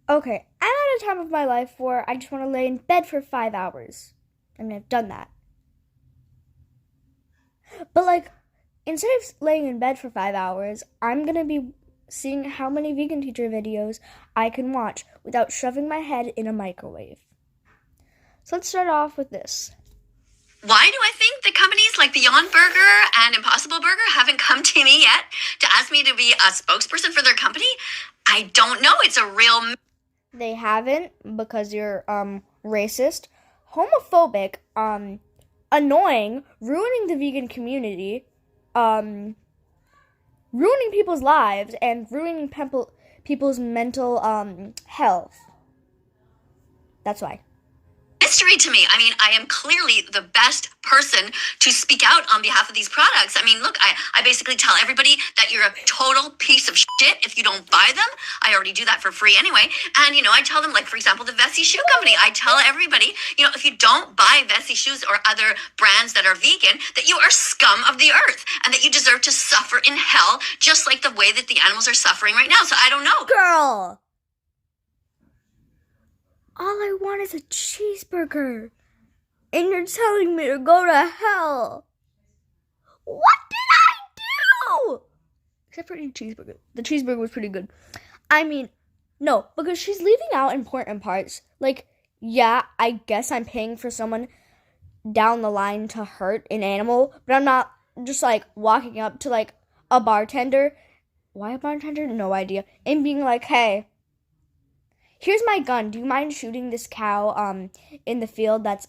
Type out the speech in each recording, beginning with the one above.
Okay, I'm at a time of my life where I just want to lay in bed for 5 hours. I mean, I've done that. But like, instead of laying in bed for 5 hours, I'm gonna be seeing how many vegan teacher videos I can watch without shoving my head in a microwave. So let's start off with this. Why do I think the companies like Beyond Burger and Impossible Burger haven't come to me yet to ask me to be a spokesperson for their company? I don't know. It's a real. They haven't because you're racist, homophobic, annoying, ruining the vegan community, um ruining people's lives and ruining people's mental health. That's why. Mystery to me. I mean, I am clearly the best person to speak out on behalf of these products. I mean, look, I basically tell everybody that you're a total piece of shit if you don't buy them. I already do that for free anyway. And, I tell them, like, for example, the Vessi Shoe Company. I tell everybody, if you don't buy Vessi shoes or other brands that are vegan, that you are scum of the earth and that you deserve to suffer in hell just like the way that the animals are suffering right now. So I don't know. Girl! All I want is a cheeseburger. And you're telling me to go to hell. What did I do? Except for the cheeseburger. The cheeseburger was pretty good. I mean, no, because she's leaving out important parts. Like, yeah, I guess I'm paying for someone down the line to hurt an animal, but I'm not just like walking up to like a bartender. Why a bartender? No idea. And being like, hey, here's my gun. Do you mind shooting this cow in the field that's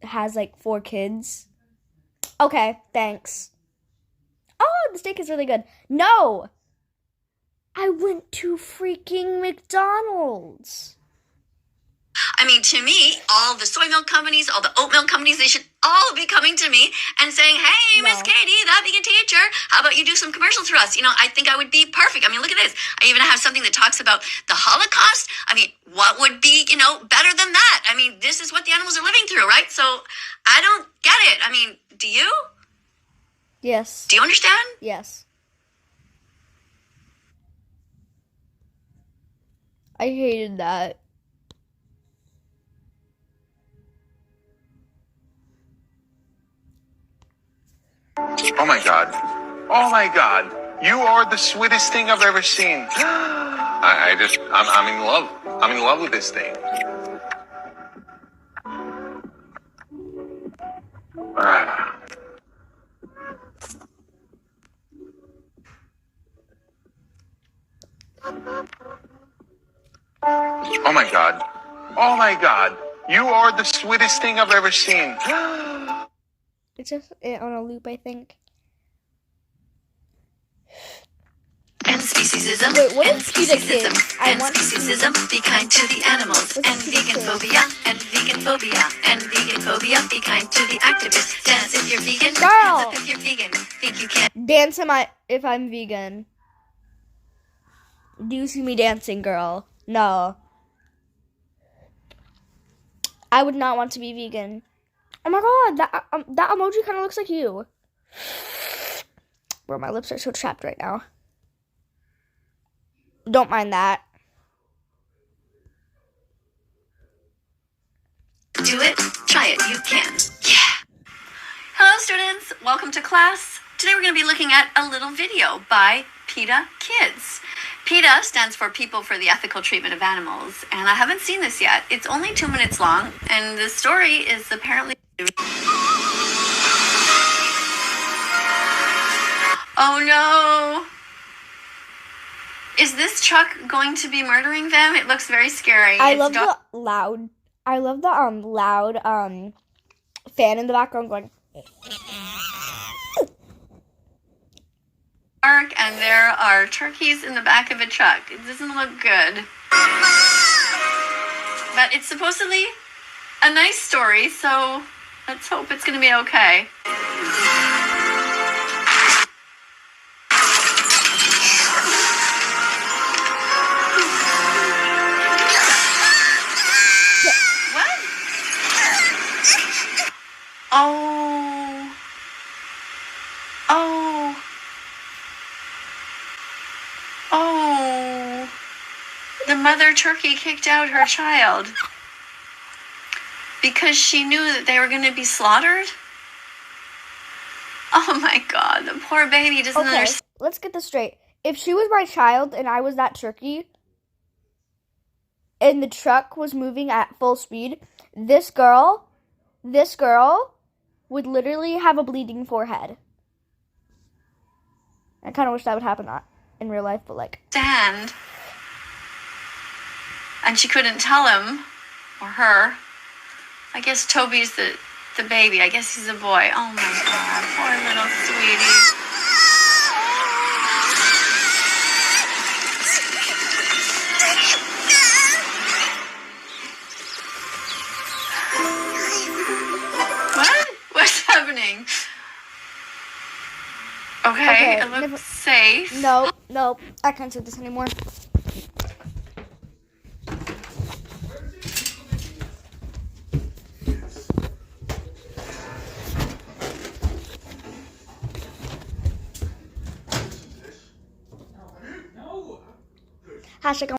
has like 4 kids? Okay, thanks. Oh, the steak is really good. No! I went to freaking McDonald's. I mean, to me, all the soy milk companies, all the oat milk companies, they should all be coming to me and saying, hey, Miss Katie, that vegan teacher, how about you do some commercials for us? I think I would be perfect. I mean, look at this. I even have something that talks about the Holocaust. I mean, what would be, better than that? I mean, this is what the animals are living through, right? So I don't get it. I mean, do you? Yes. Do you understand? Yes. I hated that. Oh my God. Oh my God. You are the sweetest thing I've ever seen. I'm in love. I'm in love with this thing. Oh my God. Oh my God. You are the sweetest thing I've ever seen. It's just on a loop, I think. And speciesism. Wait, what and is PETA speciesism. Kids? I And want to speciesism. Be kind to the animals. What's And PETA vegan Kids? phobia. And vegan phobia. And vegan phobia. Be kind to the activists. Dance if you're vegan. Girl! Hands up if you're vegan. Think you can. Dance if I'm vegan. Do you see me dancing, girl? No. I would not want to be vegan. Oh my god, that emoji kind of looks like you. Bro, my lips are so chapped right now. Don't mind that. Do it. Try it. You can. Yeah. Hello, students. Welcome to class. Today we're going to be looking at a little video by PETA Kids. PETA stands for People for the Ethical Treatment of Animals, and I haven't seen this yet. It's only 2 minutes long, and the story is apparently... Oh no! Is this truck going to be murdering them? It looks very scary. I love the loud fan in the background going. And there are turkeys in the back of a truck. It doesn't look good. But it's supposedly a nice story, so let's hope it's going to be okay. What? Oh. Oh. Oh. The mother turkey kicked out her child because she knew that they were going to be slaughtered? Oh my God, the poor baby doesn't Okay, understand. let's get this straight. If she was my child and I was that turkey, and the truck was moving at full speed, this girl would literally have a bleeding forehead. I kind of wish that would happen, not in real life, but like. And she couldn't tell him or her. I guess Toby's the baby. I guess he's a boy. Oh my God, poor little sweetie. What? What's happening? Okay, it looks safe. No, I can't do this anymore. #